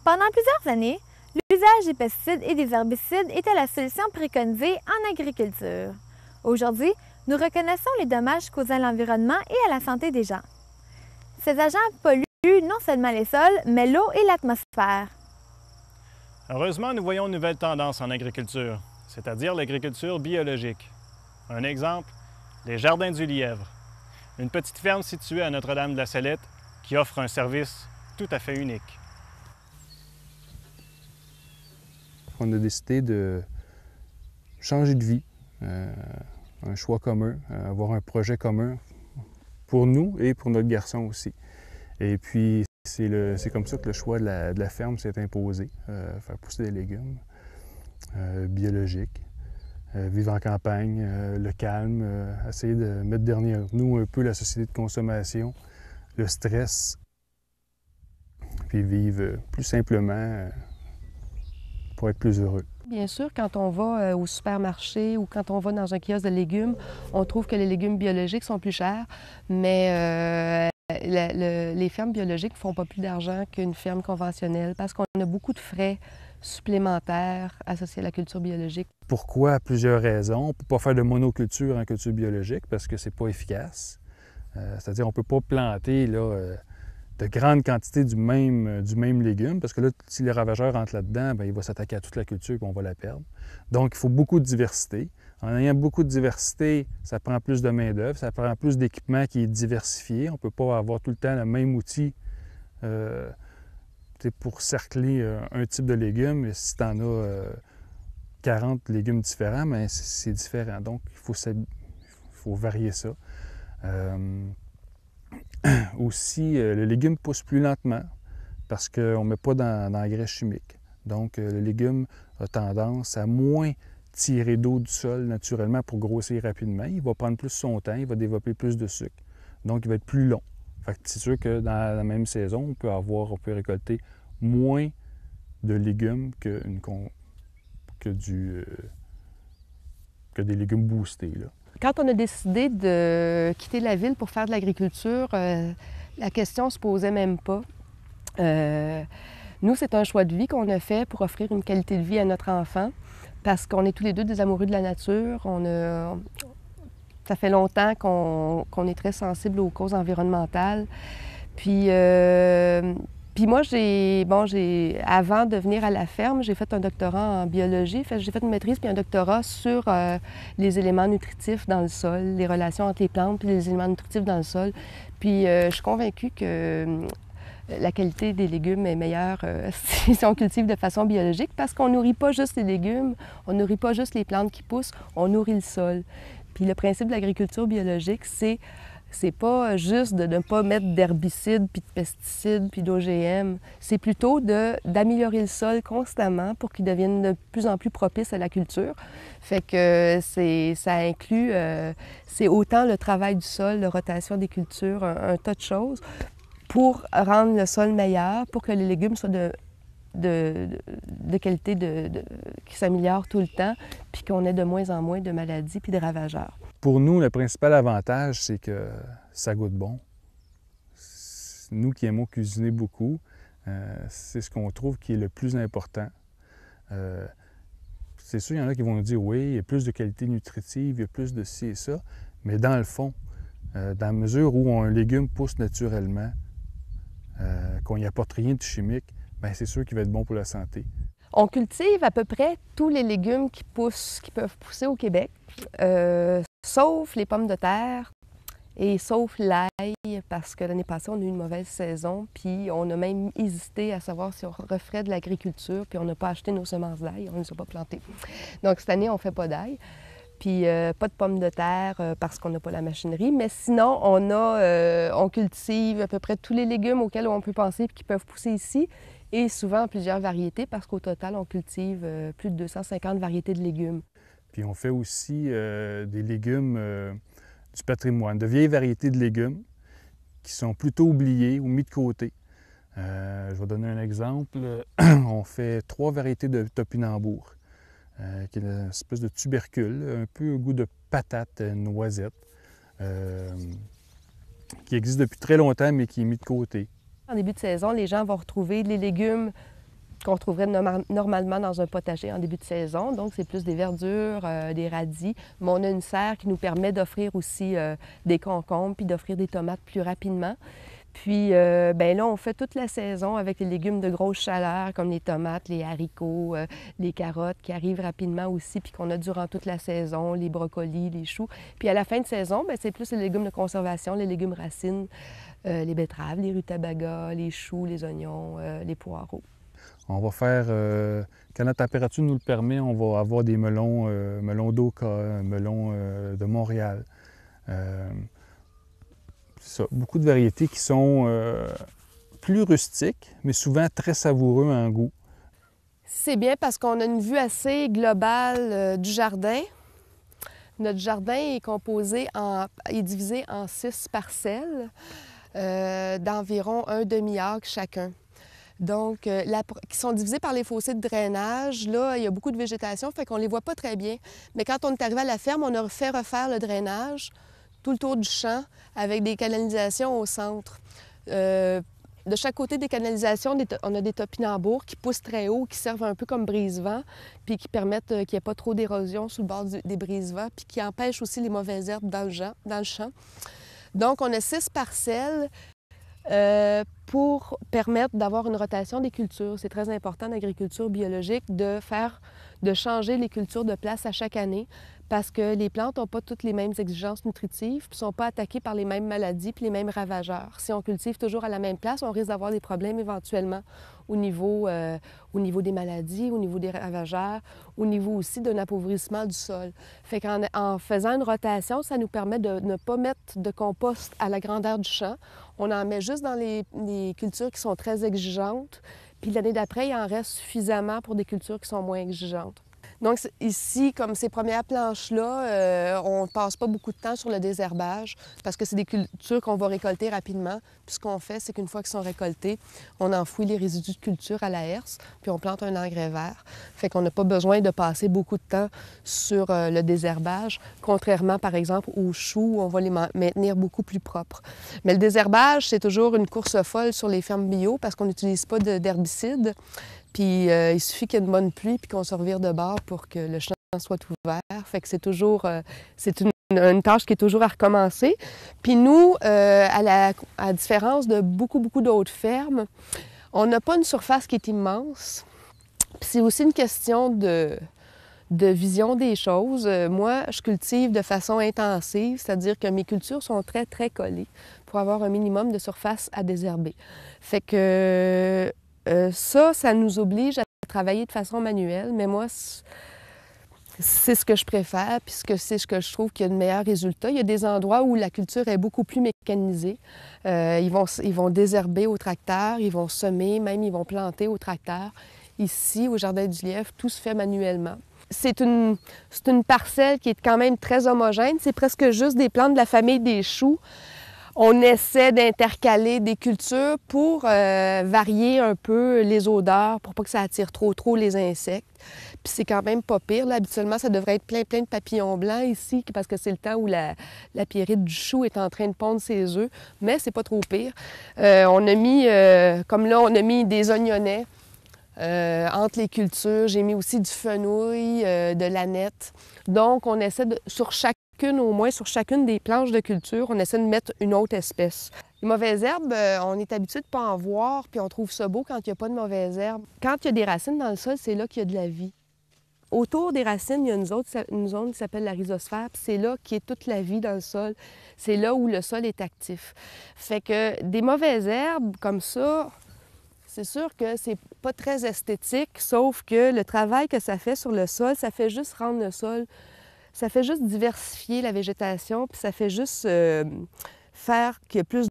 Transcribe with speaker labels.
Speaker 1: Pendant plusieurs années, l'usage des pesticides et des herbicides était la solution préconisée en agriculture. Aujourd'hui, nous reconnaissons les dommages causés à l'environnement et à la santé des gens. Ces agents polluent non seulement les sols, mais l'eau et l'atmosphère.
Speaker 2: Heureusement, nous voyons une nouvelle tendance en agriculture, c'est-à-dire l'agriculture biologique. Un exemple, les Jardins du Lièvre, une petite ferme située à Notre-Dame-de-la-Salette qui offre un service tout à fait unique.
Speaker 3: On a décidé de changer de vie, un choix commun, avoir un projet commun pour nous et pour notre garçon aussi. Et puis, c'est comme ça que le choix de la ferme s'est imposé, faire pousser des légumes biologiques, vivre en campagne, le calme, essayer de mettre derrière nous un peu la société de consommation, le stress, puis vivre plus simplement pour être plus heureux.
Speaker 4: Bien sûr, quand on va au supermarché ou quand on va dans un kiosque de légumes, on trouve que les légumes biologiques sont plus chers, mais les fermes biologiques ne font pas plus d'argent qu'une ferme conventionnelle parce qu'on a beaucoup de frais supplémentaires associés à la culture biologique.
Speaker 3: Pourquoi? Plusieurs raisons. On ne peut pas faire de monoculture en culture biologique parce que c'est pas efficace. C'est-à-dire qu'on ne peut pas planter là, de grandes quantités du même légume, parce que là, si le ravageur rentre là-dedans, bien, il va s'attaquer à toute la culture et on va la perdre. Donc, il faut beaucoup de diversité. En ayant beaucoup de diversité, ça prend plus de main-d'œuvre, ça prend plus d'équipement qui est diversifié. On ne peut pas avoir tout le temps le même outil pour cercler un type de légume. Et si tu en as 40 légumes différents, bien, c'est différent. Donc, il faut varier ça. Aussi, le légume pousse plus lentement parce qu'on ne met pas d'engrais chimiques. Donc, le légume a tendance à moins tirer d'eau du sol naturellement pour grossir rapidement. Il va prendre plus son temps, il va développer plus de sucre. Donc, il va être plus long. Fait que c'est sûr que dans la même saison, on peut récolter moins de légumes que des légumes boostés, là.
Speaker 4: Quand on a décidé de quitter la ville pour faire de l'agriculture, la question ne se posait même pas. Nous, c'est un choix de vie qu'on a fait pour offrir une qualité de vie à notre enfant parce qu'on est tous les deux des amoureux de la nature. Ça fait longtemps qu'on est très sensible aux causes environnementales. Puis moi, avant de venir à la ferme, j'ai fait un doctorat en biologie. J'ai fait une maîtrise puis un doctorat sur les éléments nutritifs dans le sol, les relations entre les plantes puis les éléments nutritifs dans le sol. Puis je suis convaincue que la qualité des légumes est meilleure si on cultive de façon biologique parce qu'on nourrit pas juste les légumes, on nourrit pas juste les plantes qui poussent, on nourrit le sol. Puis le principe de l'agriculture biologique, c'est pas juste de ne pas mettre d'herbicides, puis de pesticides, puis d'OGM. C'est plutôt d'améliorer le sol constamment pour qu'il devienne de plus en plus propice à la culture. Fait que ça inclut, c'est autant le travail du sol, la rotation des cultures, un tas de choses pour rendre le sol meilleur, pour que les légumes soient de qualité qui s'améliore tout le temps, puis qu'on ait de moins en moins de maladies puis de ravageurs.
Speaker 3: Pour nous, le principal avantage, c'est que ça goûte bon. Nous qui aimons cuisiner beaucoup, c'est ce qu'on trouve qui est le plus important. C'est sûr, il y en a qui vont nous dire, oui, il y a plus de qualité nutritive, il y a plus de ci et ça, mais dans le fond, dans la mesure où un légume pousse naturellement, qu'on n'y apporte rien de chimique, bien, c'est sûr qu'il va être bon pour la santé.
Speaker 4: On cultive à peu près tous les légumes qui peuvent pousser au Québec, sauf les pommes de terre et sauf l'ail, parce que l'année passée, on a eu une mauvaise saison, puis on a même hésité à savoir si on referait de l'agriculture, puis on n'a pas acheté nos semences d'ail, on ne les a pas plantées. Donc cette année, on ne fait pas d'ail, puis pas de pommes de terre parce qu'on n'a pas la machinerie, mais sinon, on cultive à peu près tous les légumes auxquels on peut penser et qui peuvent pousser ici, et souvent plusieurs variétés, parce qu'au total, on cultive plus de 250 variétés de légumes.
Speaker 3: Puis on fait aussi des légumes du patrimoine, de vieilles variétés de légumes qui sont plutôt oubliés ou mis de côté. Je vais donner un exemple. On fait 3 variétés de topinambour, qui est une espèce de tubercule, un peu au goût de patate, noisette, qui existe depuis très longtemps, mais qui est mis de côté.
Speaker 4: En début de saison, les gens vont retrouver les légumes qu'on trouverait normalement dans un potager en début de saison. Donc, c'est plus des verdures, des radis. Mais on a une serre qui nous permet d'offrir aussi des concombres puis d'offrir des tomates plus rapidement. Puis, bien là, on fait toute la saison avec les légumes de grosse chaleur, comme les tomates, les haricots, les carottes qui arrivent rapidement aussi, puis qu'on a durant toute la saison, les brocolis, les choux. Puis à la fin de saison, bien, c'est plus les légumes de conservation, les légumes racines, les betteraves, les rutabagas, les choux, les oignons, les poireaux.
Speaker 3: On va faire, quand la température nous le permet, on va avoir des melons, melons d'Oka, melons de Montréal. C'est ça, beaucoup de variétés qui sont plus rustiques, mais souvent très savoureux en goût.
Speaker 4: C'est bien parce qu'on a une vue assez globale du jardin. Notre jardin est divisé en 6 parcelles d'environ un demi-acre chacun. Donc, qui sont divisées par les fossés de drainage. Là, il y a beaucoup de végétation, fait qu'on ne les voit pas très bien. Mais quand on est arrivé à la ferme, on a fait refaire le drainage tout le tour du champ avec des canalisations au centre. De chaque côté des canalisations, on a des topinambours qui poussent très haut, qui servent un peu comme brise-vent, puis qui permettent qu'il n'y ait pas trop d'érosion sur le bord des brise-vents, puis qui empêchent aussi les mauvaises herbes dans le champ. Donc, on a 6 parcelles pour permettre d'avoir une rotation des cultures. C'est très important en agriculture biologique de changer les cultures de place à chaque année parce que les plantes n'ont pas toutes les mêmes exigences nutritives puis ne sont pas attaquées par les mêmes maladies puis les mêmes ravageurs. Si on cultive toujours à la même place, on risque d'avoir des problèmes éventuellement au niveau des maladies, au niveau des ravageurs, au niveau aussi d'un appauvrissement du sol. Fait qu'en faisant une rotation, ça nous permet de ne pas mettre de compost à la grandeur du champ. On en met juste dans les cultures qui sont très exigeantes, puis l'année d'après, il en reste suffisamment pour des cultures qui sont moins exigeantes. Donc ici, comme ces premières planches-là, on ne passe pas beaucoup de temps sur le désherbage parce que c'est des cultures qu'on va récolter rapidement. Puis ce qu'on fait, c'est qu'une fois qu'ils sont récoltés, on enfouit les résidus de culture à la herse, puis on plante un engrais vert. Fait qu'on n'a pas besoin de passer beaucoup de temps sur le désherbage, contrairement, par exemple, aux choux où on va les maintenir beaucoup plus propres. Mais le désherbage, c'est toujours une course folle sur les fermes bio parce qu'on n'utilise pas d'herbicides. Puis il suffit qu'il y ait une bonne pluie puis qu'on se revire de bord pour que le champ soit ouvert. Fait que c'est toujours une tâche qui est toujours à recommencer. Puis nous, à différence de beaucoup d'autres fermes, on n'a pas une surface qui est immense. Puis c'est aussi une question de vision des choses. Moi, je cultive de façon intensive, c'est-à-dire que mes cultures sont très, très collées pour avoir un minimum de surface à désherber. Fait que ça nous oblige à travailler de façon manuelle, mais moi, c'est ce que je préfère, puisque c'est ce que je trouve qui a de meilleurs résultats. Il y a des endroits où la culture est beaucoup plus mécanisée. Ils vont désherber au tracteur, ils vont semer, même ils vont planter au tracteur. Ici, au Jardin du Lièvre, tout se fait manuellement. C'est une parcelle qui est quand même très homogène. C'est presque juste des plantes de la famille des choux. On essaie d'intercaler des cultures pour varier un peu les odeurs, pour pas que ça attire trop les insectes. Puis c'est quand même pas pire. Là, habituellement, ça devrait être plein de papillons blancs ici, parce que c'est le temps où la pierrite du chou est en train de pondre ses œufs. Mais c'est pas trop pire. On a mis, comme là, on a mis des oignonnets entre les cultures. J'ai mis aussi du fenouil, de l'aneth. Donc, on essaie au moins sur chacune des planches de culture, on essaie de mettre une autre espèce. Les mauvaises herbes, on est habitué de ne pas en voir, puis on trouve ça beau quand il n'y a pas de mauvaises herbes. Quand il y a des racines dans le sol, c'est là qu'il y a de la vie. Autour des racines, il y a une zone qui s'appelle la rhizosphère, puis c'est là qu'il y a toute la vie dans le sol. C'est là où le sol est actif. Fait que des mauvaises herbes comme ça, c'est sûr que c'est pas très esthétique, sauf que le travail que ça fait sur le sol, ça fait juste rendre le sol... Ça fait juste diversifier la végétation, puis ça fait juste faire qu'il y a plus